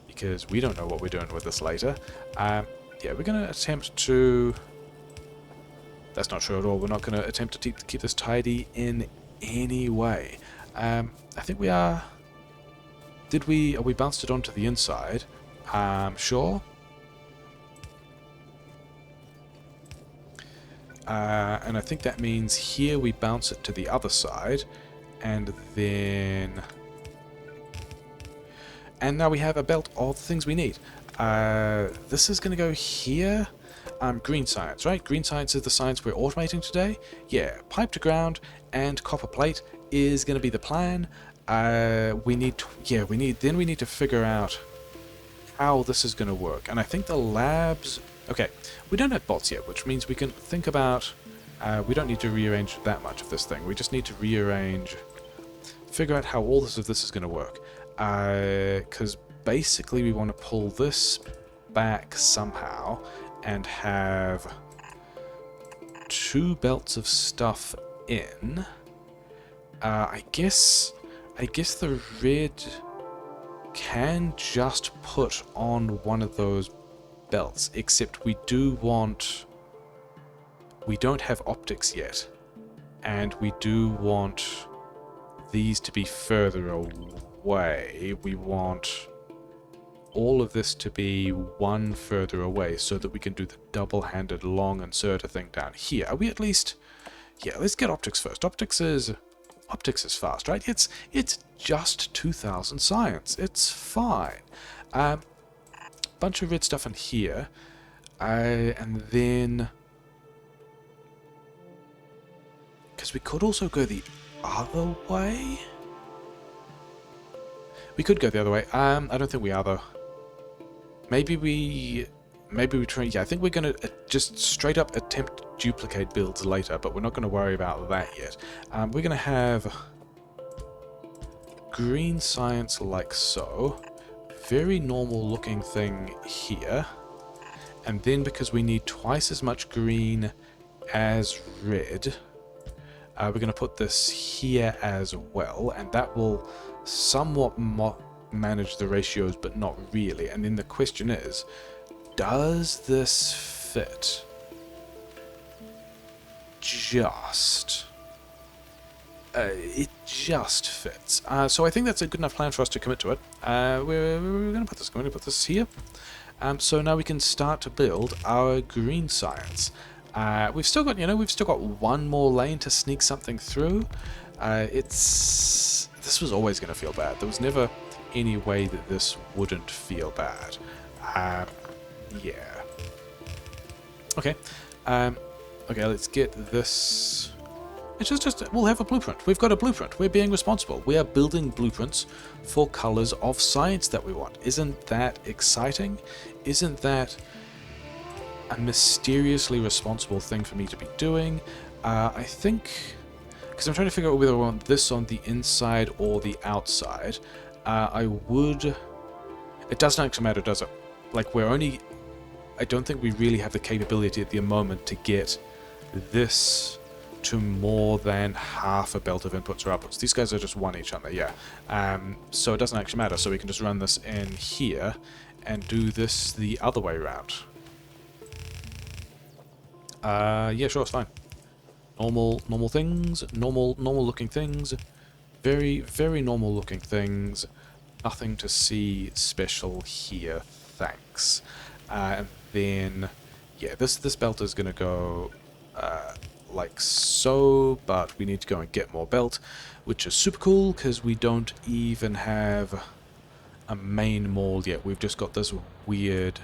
because we don't know what we're doing with this later. Yeah, we're going to attempt to... That's not true at all. We're not going to attempt to keep this tidy in any way. I think we are... we bounced it onto the inside. Sure. And I think that means here we bounce it to the other side, and then... And now we have a belt of the things we need. This is going to go here. Green science, right? Green science is the science we're automating today. Yeah, pipe to ground and copper plate is going to be the plan. We need to figure out how this is going to work. And I think the labs... Okay, we don't have bots yet, which means we can think about... we don't need to rearrange that much of this thing. We just need to rearrange... Figure out how all of this is going to work. Because basically we want to pull this back somehow and have 2 belts of stuff in. I guess the red can just put on one of those belts, except we don't have optics yet, and we do want these to be further away. We want all of this to be one further away so that we can do the double-handed long inserter thing down here. Are we at least... Yeah, let's get optics first. Optics is fast, right? It's just 2000 science. It's fine. Bunch of red stuff in here. And then... Because we could also go the other way? We could go the other way. I don't think we are, though. Maybe we try... Yeah, I think we're going to just straight up attempt to duplicate builds later, but we're not going to worry about that yet. We're going to have green science like so. Very normal looking thing here. And then because we need twice as much green as red, we're going to put this here as well, and that will somewhat manage the ratios, but not really. And then the question is, does this fit? Just... it just fits. So I think that's a good enough plan for us to commit to it. We're going to put this here. So now we can start to build our green science. We've still got one more lane to sneak something through. This was always going to feel bad. There was never any way that this wouldn't feel bad. Yeah. Okay. Okay, let's get this... It's just, we'll have a blueprint. We've got a blueprint. We're being responsible. We are building blueprints for colors of science that we want. Isn't that exciting? Isn't that a mysteriously responsible thing for me to be doing? I think... Because I'm trying to figure out whether I want this on the inside or the outside. I would... It doesn't actually matter, does it? Like, we're only... I don't think we really have the capability at the moment to get this to more than half a belt of inputs or outputs. These guys are just one each, aren't they? Yeah. So it doesn't actually matter. So we can just run this in here and do this the other way around. Yeah, sure, it's fine. Normal things, normal looking things, very, very normal looking things. Nothing to see special here, thanks. And then, yeah, this belt is gonna go like so, but we need to go and get more belt, which is super cool because we don't even have a main mold yet. We've just got this weird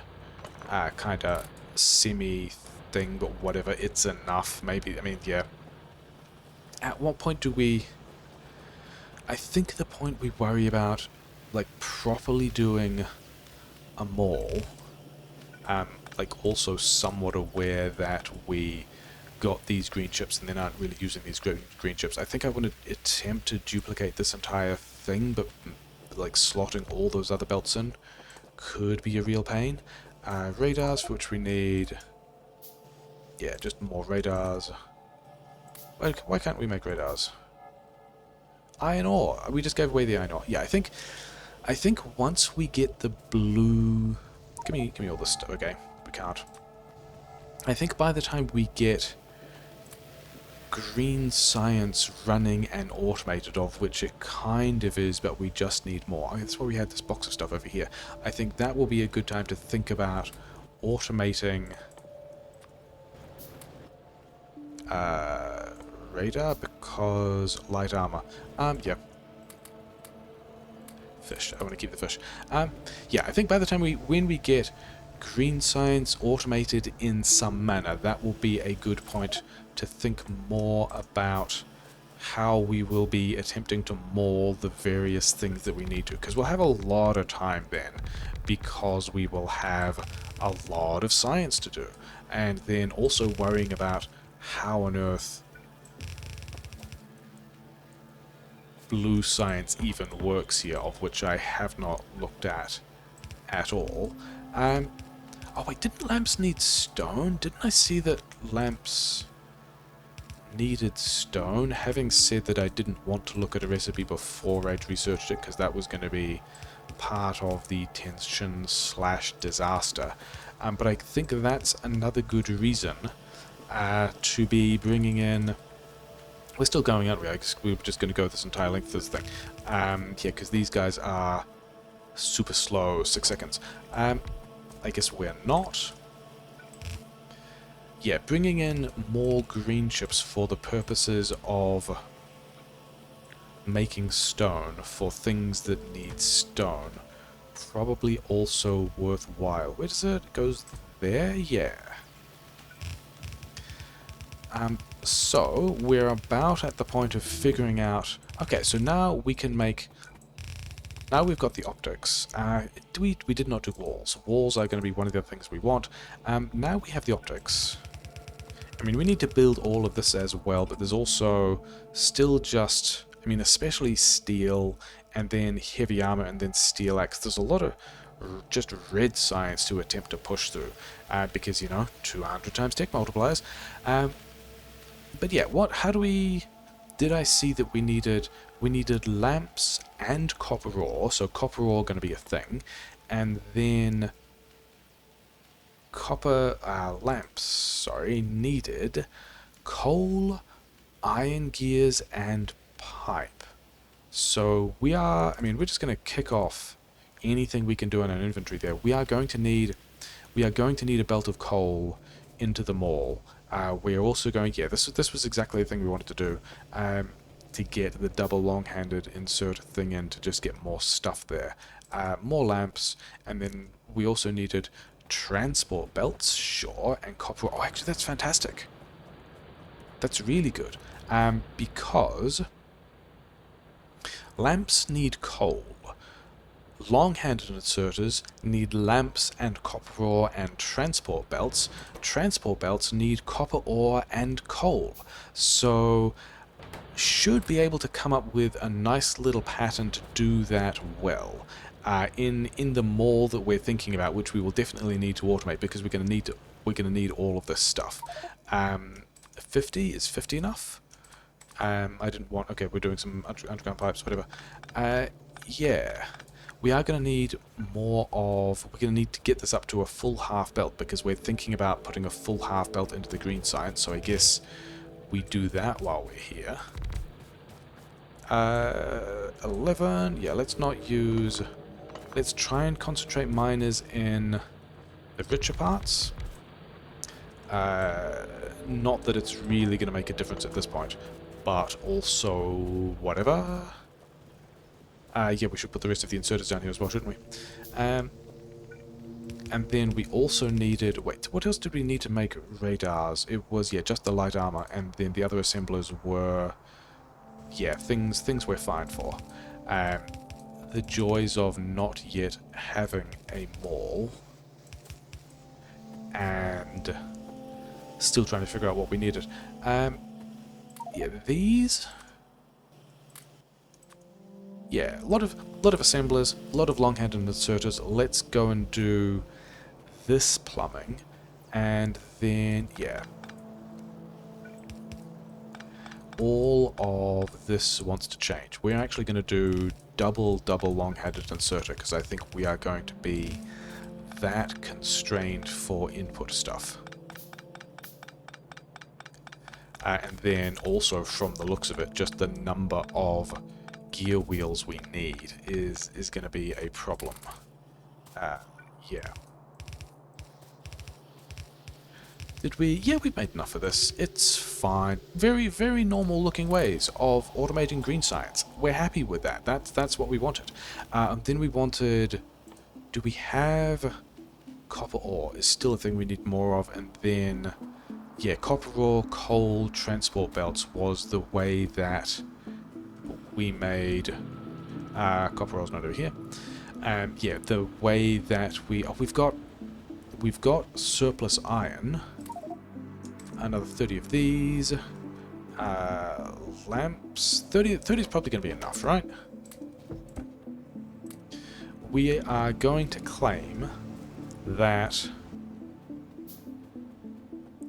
kind of semi thing, but whatever, it's enough. Maybe, I mean, yeah. At what point do we... I think the point we worry about, like, properly doing a mall, like, also somewhat aware that we got these green chips and then aren't really using these green chips. I think I want to attempt to duplicate this entire thing, but, like, slotting all those other belts in could be a real pain. Radars, for which we need... Yeah, just more radars. Why can't we make radars? Iron ore. We just gave away the iron ore. Yeah, I think once we get the blue... Give me all this stuff. Okay, we can't. I think by the time we get green science running and automated, of which it kind of is, but we just need more. I mean, that's why we had this box of stuff over here. I think that will be a good time to think about automating radar, because light armor. Yeah. Fish. I want to keep the fish. Yeah, I think by the time when we get green science automated in some manner, that will be a good point to think more about how we will be attempting to maul the various things that we need to, because we'll have a lot of time then, because we will have a lot of science to do, and then also worrying about how on earth blue science even works here, of which I have not looked at all. Oh wait, didn't lamps need stone? Didn't I see that lamps needed stone? Having said that, I didn't want to look at a recipe before I'd researched it, because that was going to be part of the tension / disaster. But I think that's another good reason to be bringing in... We're still going, aren't we? I guess we were just going to go this entire length of this thing. Yeah, because these guys are super slow, 6 seconds. I guess we're not. Yeah, bringing in more green chips for the purposes of making stone for things that need stone. Probably also worthwhile. Where does it? It goes there? Yeah. So, we're about at the point of figuring out... Okay, so now we can make... Now we've got the optics. We did not do walls. Walls are going to be one of the other things we want. Now we have the optics. I mean, we need to build all of this as well, but there's also still just... I mean, especially steel, and then heavy armor, and then steel axe. There's a lot of just red science to attempt to push through, because, you know, 200 times tech multipliers. But yeah, how do we... Did I see that we needed lamps and copper ore, so copper ore going to be a thing, and then lamps, needed coal, iron gears, and pipe. So we are, I mean, we're just going to kick off anything we can do in our inventory there. We are going to need a belt of coal into the mall. We're also going, yeah, this was exactly the thing we wanted to do, to get the double long-handed insert thing in to just get more stuff there. More lamps, and then we also needed transport belts, sure, and copper. Oh, actually, that's fantastic. That's really good, because lamps need coal. Long-handed inserters need lamps and copper ore and transport belts. Transport belts need copper ore and coal. So, should be able to come up with a nice little pattern to do that well. In the mall that we're thinking about, which we will definitely need to automate, because we're going to need all of this stuff. 50 is 50 enough? I didn't want. Okay, we're doing some underground pipes, whatever. Yeah. We are going to need more of... We're going to need to get this up to a full half belt, because we're thinking about putting a full half belt into the green science, so I guess we do that while we're here. 11... Yeah, let's not use... Let's try and concentrate miners in the richer parts. Not that it's really going to make a difference at this point, but also whatever... yeah, we should put the rest of the inserters down here as well, shouldn't we? And then we also needed... Wait, what else did we need to make radars? It was, yeah, just the light armor, and then the other assemblers were... Yeah, things we're fine for. The joys of not yet having a mall, and still trying to figure out what we needed. Yeah, these... Yeah, a lot of assemblers, a lot of long-handed inserters. Let's go and do this plumbing, and then, yeah. All of this wants to change. We're actually going to do double long-handed inserter, because I think we are going to be that constrained for input stuff. And then also, from the looks of it, just the number of gear wheels we need is going to be a problem. Yeah. Did we? Yeah, we made enough of this. It's fine. Very normal looking ways of automating green science. We're happy with that. That's what we wanted. Then we wanted... Do we have... Copper ore is still a thing we need more of, and then... Yeah, copper ore, coal, transport belts was the way that we made... copper ore's not over here. Yeah, the way that we... Oh, we've got surplus iron. Another 30 of these. Lamps. 30 is probably going to be enough, right? We are going to claim that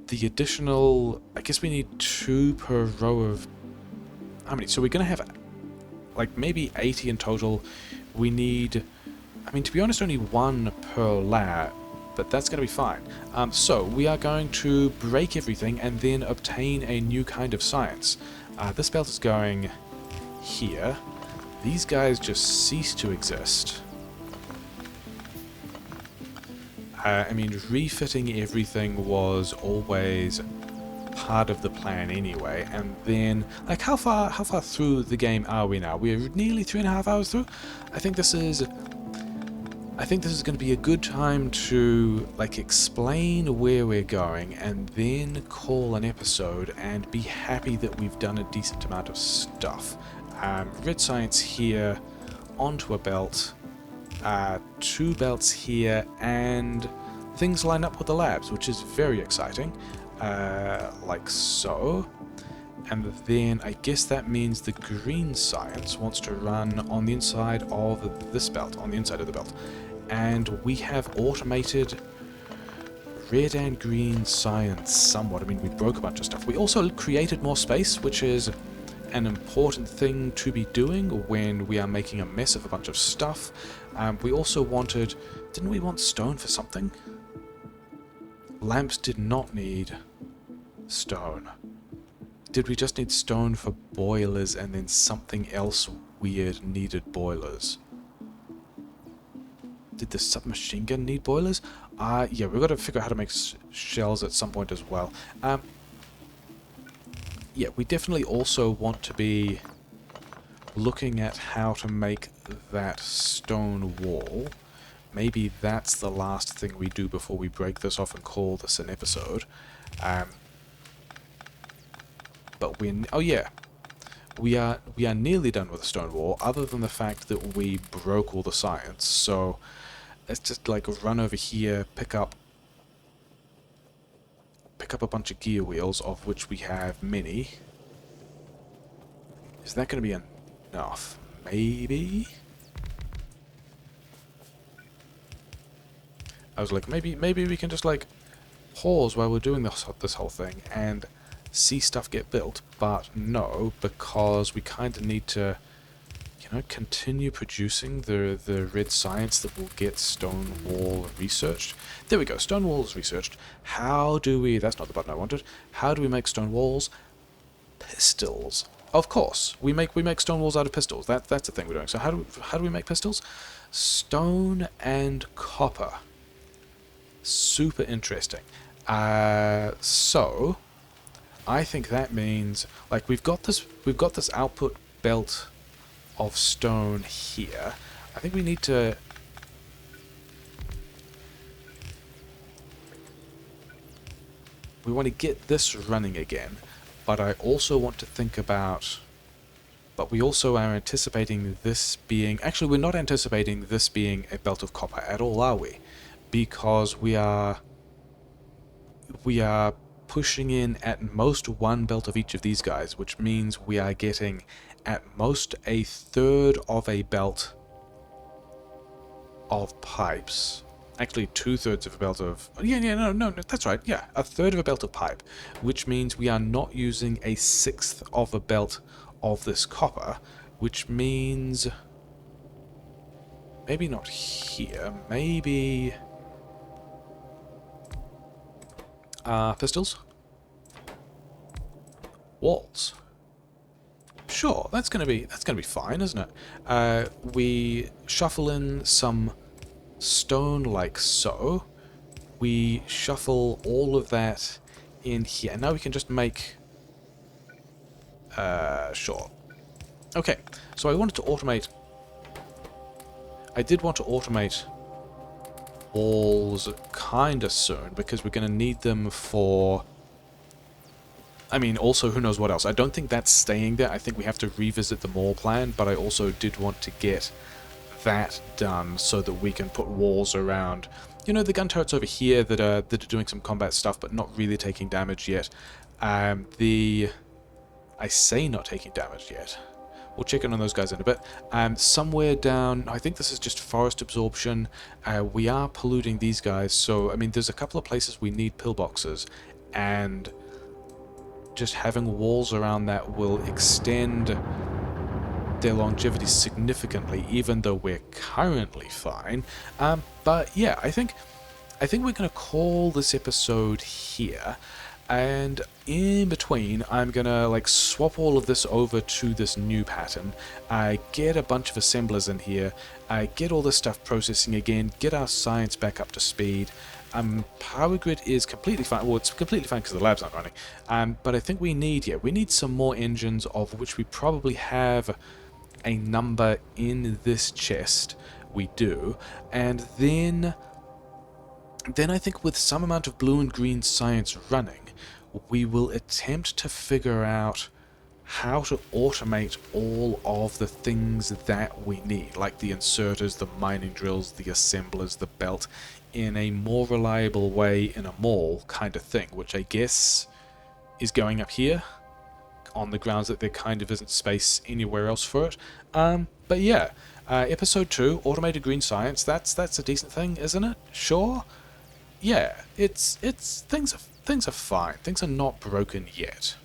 the additional... I guess we need 2 per row of... How many? So we're going to have like maybe 80 in total. We need... I mean, to be honest, only 1 per lab, but that's going to be fine. So we are going to break everything and then obtain a new kind of science. This belt is going here. These guys just cease to exist. I mean, refitting everything was always part of the plan anyway. And then, like, how far through the game are we now? We're nearly 3.5 hours through. I think this is going to be a good time to, like, explain where we're going and then call an episode and be happy that we've done a decent amount of stuff. Red science here, onto a belt, 2 belts here, and things line up with the labs, which is very exciting, like so. And then I guess that means the green science wants to run on the inside of this belt, on the inside of the belt. And we have automated red and green science somewhat. I mean, we broke a bunch of stuff. We also created more space, which is an important thing to be doing when we are making a mess of a bunch of stuff. We also wanted... Didn't we want stone for something? Lamps did not need stone. Did we just need stone for boilers and then something else weird needed boilers? Did the submachine gun need boilers? Yeah, we've got to figure out how to make shells at some point as well. Yeah, we definitely also want to be looking at how to make that stone wall. Maybe that's the last thing we do before we break this off and call this an episode. But when... Oh yeah. We are nearly done with the stone wall, other than the fact that we broke all the science. So let's just like run over here, pick up a bunch of gear wheels, of which we have many. Is that going to be enough? Maybe. I was like, maybe we can just like pause while we're doing this whole thing and see stuff get built, but no, because we kind of need to, you know, continue producing the red science that will get stone wall researched. There we go, stone walls researched. How do we... That's not the button I wanted. How do we make stone walls? Pistols. Of course, we make stone walls out of pistols. That's the thing we're doing. So how do we make pistols? Stone and copper. Super interesting. So I think that means, like, we've got this output belt of stone here. I think we need to we want to get this running again, but I also want to think about... But we also are anticipating this being... Actually, we're not anticipating this being a belt of copper at all, are we? Because we are pushing in at most one belt of each of these guys, which means we are getting at most a third of a belt of pipes. Actually, 2/3 of a belt of... No, that's right. Yeah, a third of a belt of pipe, which means we are not using a sixth of a belt of this copper, which means... Maybe not here, maybe... pistols? Walls? Sure, that's gonna be fine, isn't it? We shuffle in some stone like so. We shuffle all of that in here. Now we can just make... sure. Okay, so I wanted to automate... I did want to automate walls kinda soon, because we're gonna need them for... I mean, also, who knows what else. I don't think that's staying there. I think we have to revisit the mall plan, but I also did want to get that done so that we can put walls around, you know, the gun turrets over here that are doing some combat stuff but not really taking damage yet. I say not taking damage yet. We'll check in on those guys in a bit. Somewhere down, I think this is just forest absorption. We are polluting these guys, so, I mean, there's a couple of places we need pillboxes, and just having walls around that will extend their longevity significantly, even though we're currently fine. But yeah, I think we're going to call this episode here, and in between I'm going to like swap all of this over to this new pattern, get a bunch of assemblers in here, get all this stuff processing again, get our science back up to speed. Power grid is completely fine. Well, it's completely fine because the labs aren't running. But I think we need some more engines, of which we probably have a number in this chest. We do. And then I think with some amount of blue and green science running, we will attempt to figure out how to automate all of the things that we need, like the inserters, the mining drills, the assemblers, the belt, in a more reliable way in a mall kind of thing, which I guess is going up here, on the grounds that there kind of isn't space anywhere else for it. But yeah, episode 2, automated green science, that's a decent thing, isn't it? Sure? Yeah, it's things are fine. Things are not broken yet.